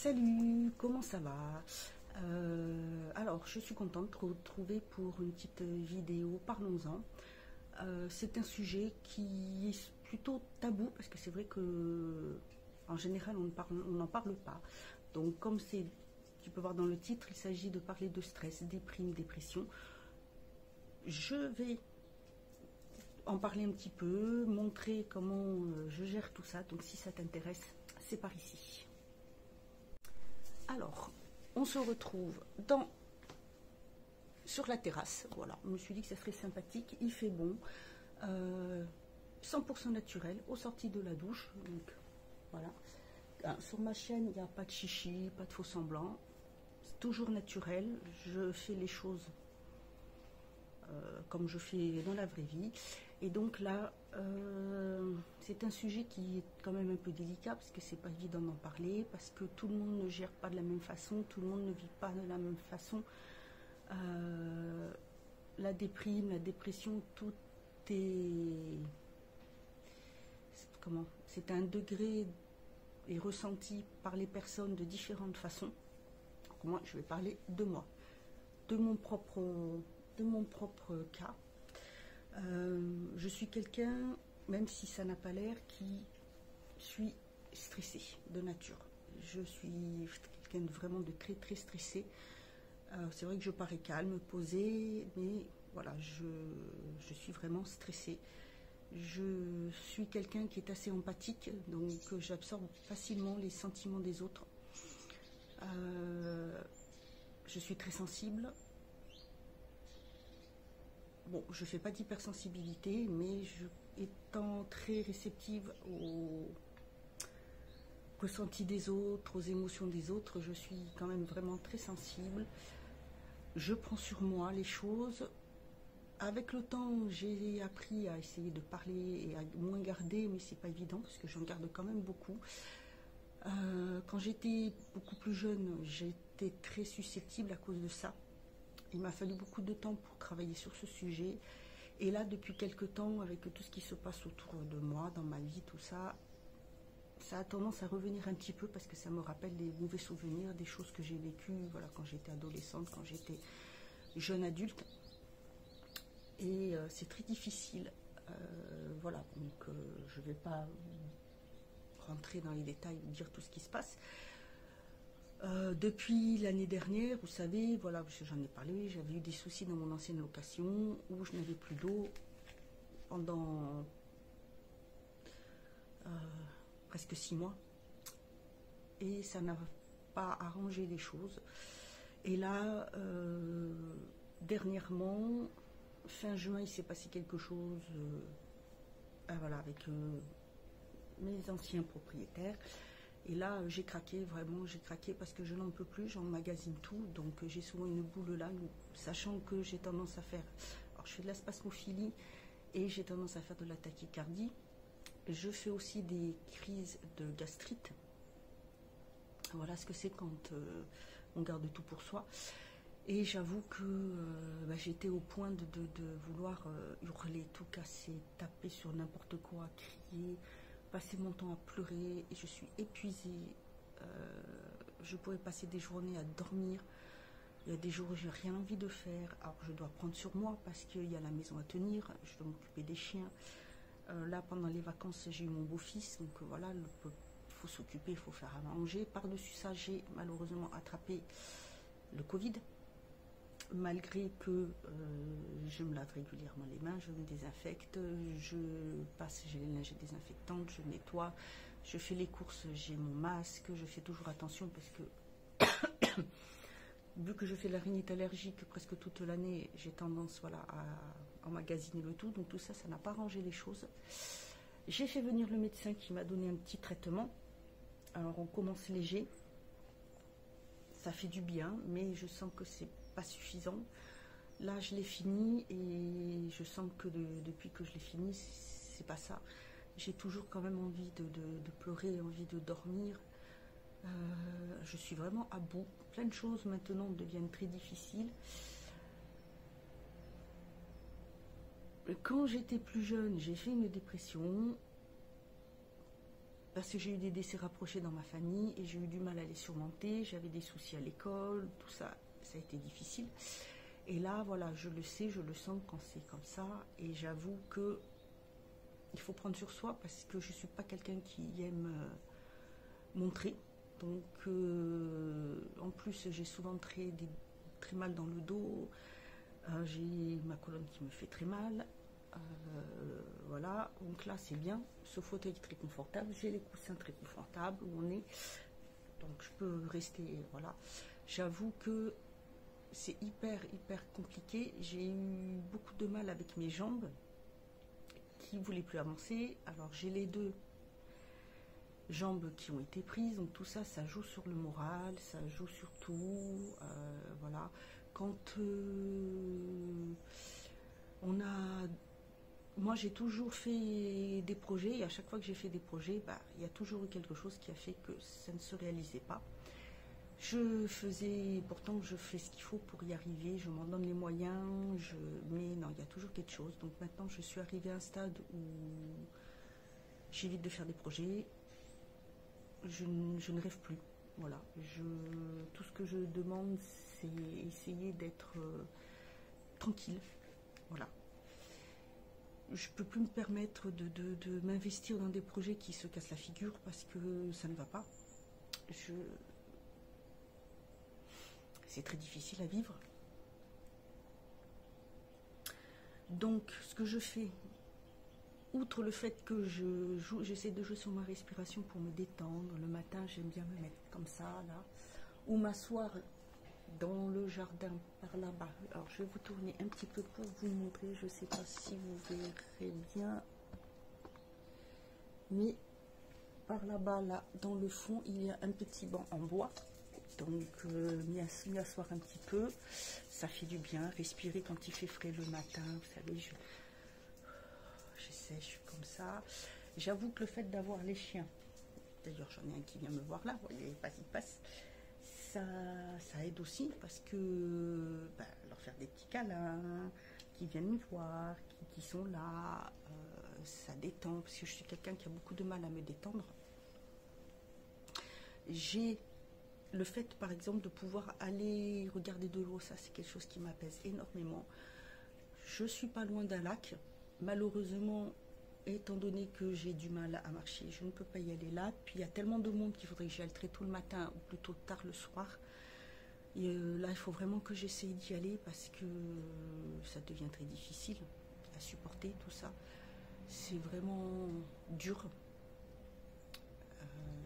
Salut, comment ça va? Alors, je suis contente de te retrouver pour une petite vidéo, parlons-en. C'est un sujet qui est plutôt tabou, parce que c'est vrai que en général, on n'en parle pas. Donc, comme tu peux voir dans le titre, il s'agit de parler de stress, déprime, dépression. Je vais en parler un petit peu, montrer comment je gère tout ça. Donc, si ça t'intéresse, c'est par ici. Alors, on se retrouve sur la terrasse. Voilà, je me suis dit que ça serait sympathique. Il fait bon, 100% naturel, aux sorties de la douche. Donc, voilà. Sur ma chaîne, il n'y a pas de chichi, pas de faux semblant. C'est toujours naturel. Je fais les choses comme je fais dans la vraie vie. Et donc là, c'est un sujet qui est quand même un peu délicat parce que c'est pas évident d'en parler, parce que tout le monde ne gère pas de la même façon, tout le monde ne vit pas de la même façon. La déprime, la dépression, tout est... Comment? C'est un degré et ressenti par les personnes de différentes façons. Donc moi, je vais parler de moi, de mon propre cas. Je suis quelqu'un, même si ça n'a pas l'air, qui suis stressé de nature. Je suis quelqu'un vraiment de très très stressé. C'est vrai que je parais calme, posée, mais voilà, je suis vraiment stressée. Je suis quelqu'un qui est assez empathique, donc j'absorbe facilement les sentiments des autres. Je suis très sensible. Bon, je ne fais pas d'hypersensibilité, mais étant très réceptive aux ressentis des autres, aux émotions des autres, je suis quand même vraiment très sensible. Je prends sur moi les choses. Avec le temps, j'ai appris à essayer de parler et à moins garder, mais c'est pas évident parce que j'en garde quand même beaucoup. Quand j'étais beaucoup plus jeune, j'étais très susceptible à cause de ça. Il m'a fallu beaucoup de temps pour travailler sur ce sujet. Et là, depuis quelques temps, avec tout ce qui se passe autour de moi, dans ma vie, tout ça, ça a tendance à revenir un petit peu parce que ça me rappelle des mauvais souvenirs, des choses que j'ai vécues, voilà, quand j'étais adolescente, quand j'étais jeune adulte. Et c'est très difficile. Voilà, donc je ne vais pas rentrer dans les détails, dire tout ce qui se passe. Depuis l'année dernière, vous savez, voilà, j'en ai parlé, j'avais eu des soucis dans mon ancienne location où je n'avais plus d'eau pendant presque 6 mois. Et ça n'a pas arrangé les choses. Et là, dernièrement, fin juin, il s'est passé quelque chose voilà, avec mes anciens propriétaires. Et là, j'ai craqué, vraiment, j'ai craqué parce que je n'en peux plus, j'emmagasine tout. Donc, j'ai souvent une boule là, sachant que j'ai tendance à faire... Alors, je fais de la spasmophilie et j'ai tendance à faire de la tachycardie. Je fais aussi des crises de gastrite. Voilà ce que c'est quand on garde tout pour soi. Et j'avoue que j'étais au point de vouloir hurler, tout casser, taper sur n'importe quoi, crier, passer mon temps à pleurer, et je suis épuisée. Je pourrais passer des journées à dormir. Il y a des jours où j'ai rien envie de faire. Alors je dois prendre sur moi parce qu'il y a la maison à tenir, je dois m'occuper des chiens. Là, pendant les vacances, j'ai eu mon beau-fils, donc voilà, il faut s'occuper, il faut faire à manger. Par-dessus ça, j'ai malheureusement attrapé le Covid. Malgré que je me lave régulièrement les mains, je me désinfecte, j'ai les lingettes désinfectantes, je nettoie, je fais les courses, j'ai mon masque, je fais toujours attention parce que vu que je fais de la rhinite allergique presque toute l'année, j'ai tendance voilà, à emmagasiner le tout, donc tout ça, ça n'a pas arrangé les choses. J'ai fait venir le médecin qui m'a donné un petit traitement. Alors on commence léger, ça fait du bien, mais je sens que c'est pas suffisant. Là, je l'ai fini et je sens que depuis que je l'ai fini, c'est pas ça. J'ai toujours quand même envie de pleurer, envie de dormir. Je suis vraiment à bout. Plein de choses maintenant deviennent très difficiles. Quand j'étais plus jeune, j'ai fait une dépression. parce que j'ai eu des décès rapprochés dans ma famille et j'ai eu du mal à les surmonter. J'avais des soucis à l'école, tout ça, ça a été difficile. Et là, voilà, je le sais, je le sens quand c'est comme ça. Et j'avoue que il faut prendre sur soi parce que je ne suis pas quelqu'un qui aime montrer. Donc, en plus, j'ai souvent très mal dans le dos. J'ai ma colonne qui me fait très mal. Voilà, donc là c'est bien, ce fauteuil est très confortable, j'ai les coussins très confortables où on est, donc je peux rester, voilà. J'avoue que c'est hyper compliqué, j'ai eu beaucoup de mal avec mes jambes qui ne voulaient plus avancer, alors j'ai les deux jambes qui ont été prises, donc tout ça, ça joue sur le moral, ça joue sur tout, voilà. Quand on a... Moi, j'ai toujours fait des projets et à chaque fois que j'ai fait des projets, bah, il y a toujours eu quelque chose qui a fait que ça ne se réalisait pas. Pourtant, je fais ce qu'il faut pour y arriver, je m'en donne les moyens, mais non, il y a toujours quelque chose. Donc maintenant, je suis arrivée à un stade où j'évite de faire des projets, je ne rêve plus. Voilà, tout ce que je demande, c'est essayer d'être tranquille. Voilà. Je ne peux plus me permettre de m'investir dans des projets qui se cassent la figure parce que ça ne va pas. C'est très difficile à vivre. Donc, ce que je fais, outre le fait que j'essaie de jouer sur ma respiration pour me détendre, le matin, j'aime bien me mettre comme ça, là, ou m'asseoir dans le jardin, par là-bas. Alors, je vais vous tourner un petit peu pour vous montrer. Je ne sais pas si vous verrez bien. Mais par là-bas, là, dans le fond, il y a un petit banc en bois. Donc, m'y asseoir un petit peu. Ça fait du bien. Respirer quand il fait frais le matin. Vous savez, j'essaie, je suis comme ça. J'avoue que le fait d'avoir les chiens, d'ailleurs, j'en ai un qui vient me voir là. Vous voyez, il passe. Ça aide aussi parce que leur faire des petits câlins, qui viennent me voir, qui sont là, ça détend parce que je suis quelqu'un qui a beaucoup de mal à me détendre. J'ai le fait par exemple de pouvoir aller regarder de l'eau, ça c'est quelque chose qui m'apaise énormément. Je suis pas loin d'un lac, malheureusement étant donné que j'ai du mal à marcher, je ne peux pas y aller là. Puis il y a tellement de monde qu'il faudrait que j'y aille très tôt le matin ou plutôt tard le soir. Et là, il faut vraiment que j'essaye d'y aller parce que ça devient très difficile à supporter tout ça. C'est vraiment dur.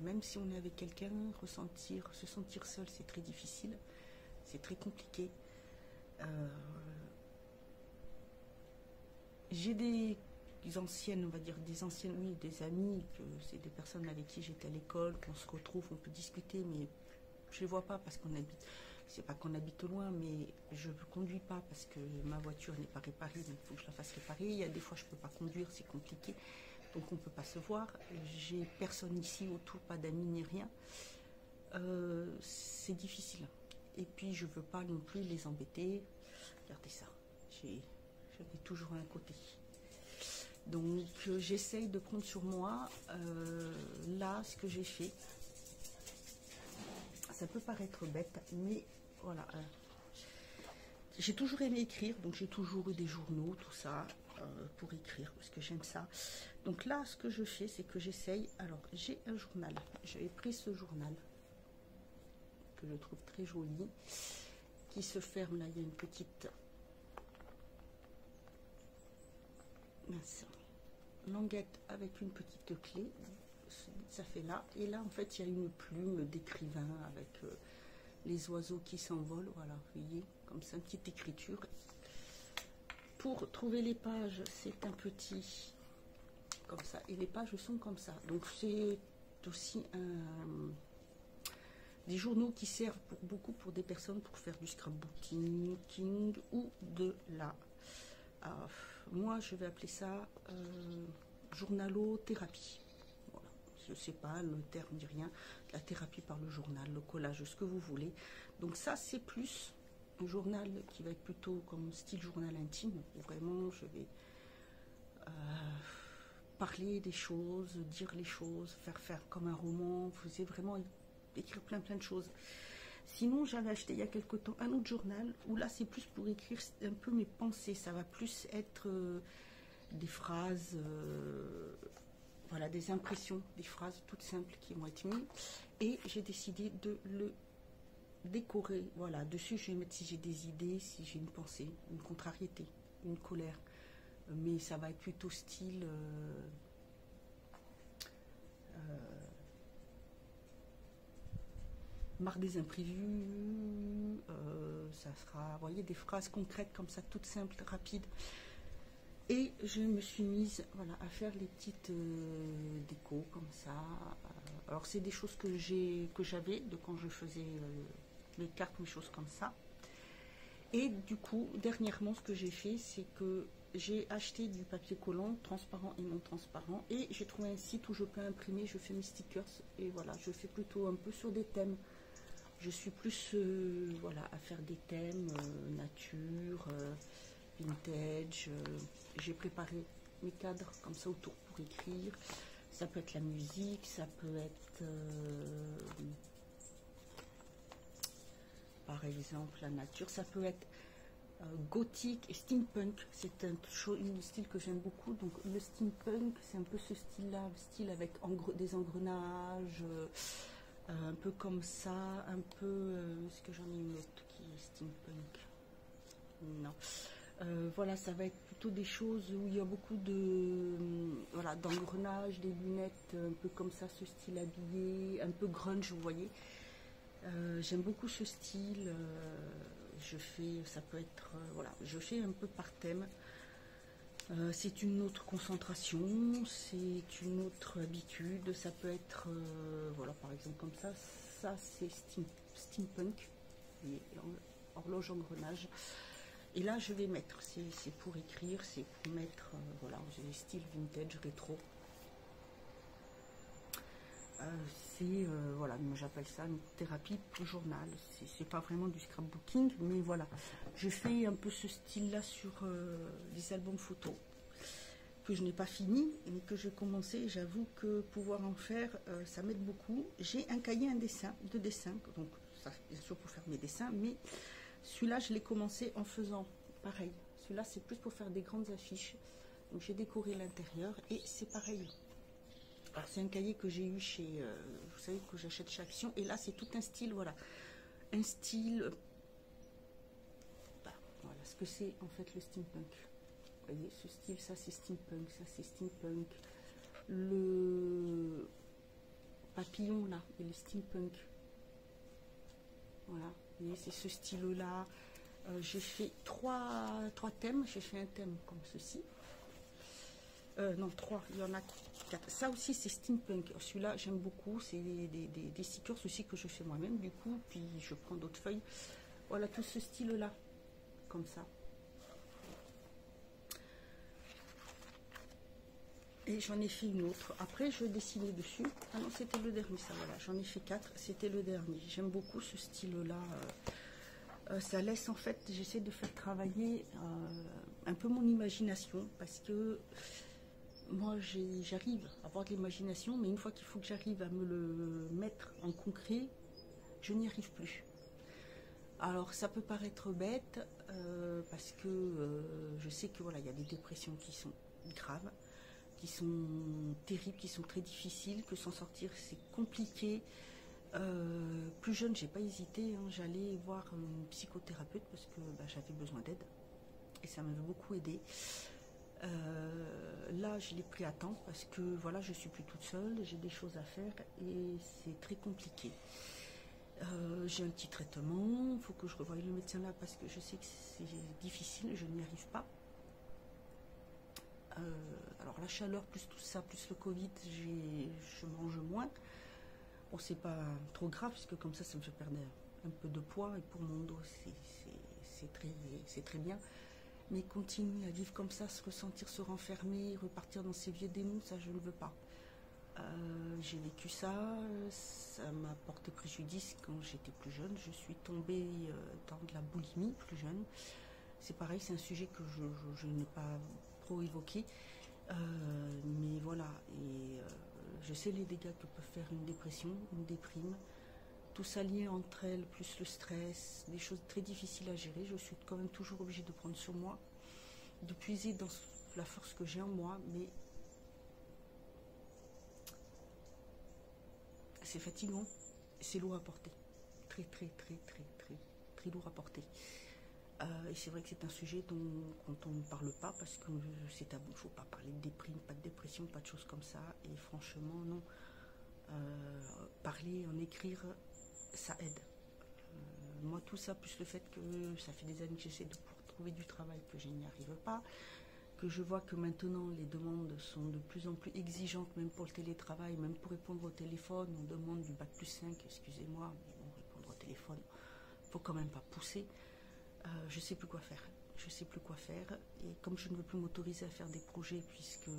Même si on est avec quelqu'un, se sentir seul, c'est très difficile. C'est très compliqué. J'ai des anciennes, on va dire des anciennes, oui, des amis, que c'est des personnes avec qui j'étais à l'école, qu'on se retrouve, on peut discuter, mais je les vois pas parce qu'on habite, c'est pas qu'on habite loin, mais je ne conduis pas parce que ma voiture n'est pas réparée, donc il faut que je la fasse réparer. Il y a des fois je peux pas conduire, c'est compliqué, donc on peut pas se voir. J'ai personne ici autour, pas d'amis ni rien. C'est difficile. Et puis je veux pas non plus les embêter. Regardez ça, j'avais toujours un côté. Donc j'essaye de prendre sur moi. Là, ce que j'ai fait, ça peut paraître bête, mais voilà. J'ai toujours aimé écrire, donc j'ai toujours eu des journaux, tout ça, pour écrire, parce que j'aime ça. Donc là, ce que je fais, c'est que j'essaye. Alors, j'ai un journal. J'avais pris ce journal, que je trouve très joli, qui se ferme. Là, il y a une petite... mince. Languette avec une petite clé, ça fait là, et là en fait il y a une plume d'écrivain avec les oiseaux qui s'envolent, voilà, vous voyez, comme ça, une petite écriture. Pour trouver les pages, c'est un petit, comme ça, et les pages sont comme ça, donc c'est aussi des journaux qui servent beaucoup pour des personnes pour faire du scrapbooking ou de la... moi, je vais appeler ça journalothérapie. Voilà. Je ne sais pas le terme ni rien. La thérapie par le journal, le collage, ce que vous voulez. Donc ça, c'est plus un journal qui va être plutôt comme style journal intime. Où vraiment, je vais parler des choses, dire les choses, faire comme un roman, vous faisiez vraiment écrire plein de choses. Sinon, j'avais acheté il y a quelque temps un autre journal où là, c'est plus pour écrire un peu mes pensées. Ça va plus être des phrases, voilà, des impressions, des phrases toutes simples qui vont être mises. Et j'ai décidé de le décorer. Voilà, dessus, je vais mettre si j'ai des idées, si j'ai une pensée, une contrariété, une colère. Mais ça va être plutôt style... marre des imprévus, ça sera, vous voyez, des phrases concrètes comme ça, toutes simples, rapides. Et je me suis mise, voilà, à faire les petites décos comme ça. Alors c'est des choses que j'avais de quand je faisais les cartes, mes choses comme ça. Et du coup, dernièrement, ce que j'ai fait, c'est que j'ai acheté du papier collant, transparent et non transparent, et j'ai trouvé un site où je peux imprimer, je fais mes stickers, et voilà, je fais plutôt un peu sur des thèmes. Je suis plus voilà, à faire des thèmes nature, vintage. J'ai préparé mes cadres comme ça autour pour écrire. Ça peut être la musique, ça peut être par exemple la nature, ça peut être gothique et steampunk. C'est un style que j'aime beaucoup. Donc le steampunk, c'est un peu ce style-là, style avec des engrenages. Un peu comme ça, un peu... est-ce que j'en ai une autre qui est steampunk? Non. Voilà, ça va être plutôt des choses où il y a beaucoup de... voilà, d'engrenages, des lunettes, un peu comme ça, ce style habillé, un peu grunge, vous voyez. J'aime beaucoup ce style. Je fais... ça peut être... voilà, je fais un peu par thème. C'est une autre concentration, c'est une autre habitude, ça peut être, voilà, par exemple comme ça c'est steampunk, horloge engrenage. Et là je vais mettre, c'est pour écrire, c'est pour mettre, voilà, j'ai style vintage, rétro. Voilà, j'appelle ça une thérapie pour journal. C'est pas vraiment du scrapbooking, mais voilà, je fais un peu ce style là sur les albums photos que je n'ai pas fini, mais que j'ai commencé. J'avoue que pouvoir en faire, ça m'aide beaucoup. J'ai un cahier, de dessin, donc ça bien sûr pour faire mes dessins, mais celui-là je l'ai commencé en faisant pareil. Celui-là c'est plus pour faire des grandes affiches, donc j'ai décoré l'intérieur et c'est pareil. Alors c'est un cahier que j'ai eu chez, vous savez que j'achète chez Action, et là c'est tout un style, voilà, un style, voilà ce que c'est en fait le steampunk. Vous voyez ce style, ça c'est steampunk, ça c'est steampunk. Le papillon là, il est steampunk. Voilà, vous voyez c'est ce style là. J'ai fait trois thèmes, j'ai fait un thème comme ceci. Non, 3, il y en a 4. Ça aussi, c'est steampunk. Celui-là, j'aime beaucoup. C'est des stickers aussi que je fais moi-même, du coup. Puis, je prends d'autres feuilles. Voilà, tout ce style-là. Comme ça. Et j'en ai fait une autre. Après, je dessinais dessus. Ah non, c'était le dernier, ça, voilà. J'en ai fait 4. C'était le dernier. J'aime beaucoup ce style-là. Ça laisse, en fait, j'essaie de faire travailler un peu mon imagination. Parce que... moi, j'arrive à avoir de l'imagination, mais une fois qu'il faut que j'arrive à me le mettre en concret, je n'y arrive plus. Alors, ça peut paraître bête, parce que je sais que voilà, il y a des dépressions qui sont graves, qui sont terribles, qui sont très difficiles, que s'en sortir, c'est compliqué. Plus jeune, j'ai pas hésité, hein, j'allais voir une psychothérapeute parce que j'avais besoin d'aide, et ça m'avait beaucoup aidé. Là je l'ai pris à temps parce que voilà, je suis plus toute seule, j'ai des choses à faire et c'est très compliqué. J'ai un petit traitement, il faut que je revoie le médecin là parce que je sais que c'est difficile, je n'y arrive pas. Alors la chaleur plus tout ça, plus le Covid, je mange moins. Bon, c'est pas trop grave puisque comme ça me fait perdre un peu de poids, et pour mon dos c'est très bien. Mais continuer à vivre comme ça, se ressentir, se renfermer, repartir dans ces vieux démons, ça je ne veux pas. J'ai vécu ça, ça m'a porté préjudice quand j'étais plus jeune. Je suis tombée dans de la boulimie plus jeune. C'est pareil, c'est un sujet que je n'ai pas trop évoqué. Mais voilà. voilà, et je sais les dégâts que peut faire une dépression, une déprime. Tout ça lié entre elles, plus le stress, des choses très difficiles à gérer. Je suis quand même toujours obligée de prendre sur moi, de puiser dans la force que j'ai en moi, mais c'est fatigant, c'est lourd à porter. Très, très, très, très, très, très lourd à porter. Et c'est vrai que c'est un sujet dont on ne parle pas parce que c'est tabou. Il ne faut pas parler de déprime, pas de dépression, pas de choses comme ça. Et franchement, non. Parler, en écrire, ça aide. Moi, tout ça, plus le fait que ça fait des années que j'essaie de pouvoir trouver du travail, que je n'y arrive pas, que je vois que maintenant les demandes sont de plus en plus exigeantes, même pour le télétravail, même pour répondre au téléphone, on demande du bac+5, excusez-moi, mais bon, répondre au téléphone, il ne faut quand même pas pousser. Je ne sais plus quoi faire. Je ne sais plus quoi faire. Et comme je ne veux plus m'autoriser à faire des projets, puisque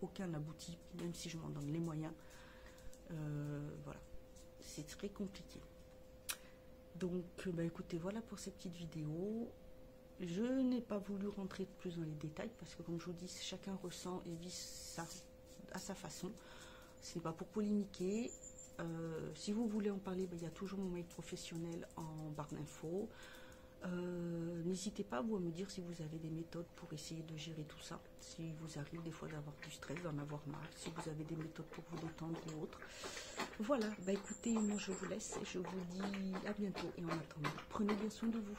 aucun n'aboutit, même si je m'en donne les moyens, voilà, c'est très compliqué. Donc, écoutez, voilà pour cette petite vidéo. Je n'ai pas voulu rentrer plus dans les détails, parce que comme je vous dis, chacun ressent et vit ça à sa façon. Ce n'est pas pour polémiquer. Si vous voulez en parler, il y a toujours mon mail professionnel en barre d'infos. N'hésitez pas vous à me dire si vous avez des méthodes pour essayer de gérer tout ça. Si vous arrive des fois d'avoir du stress, d'en avoir marre, si vous avez des méthodes pour vous détendre et autres. Voilà, écoutez, moi je vous laisse et je vous dis à bientôt. Et en attendant, prenez bien soin de vous.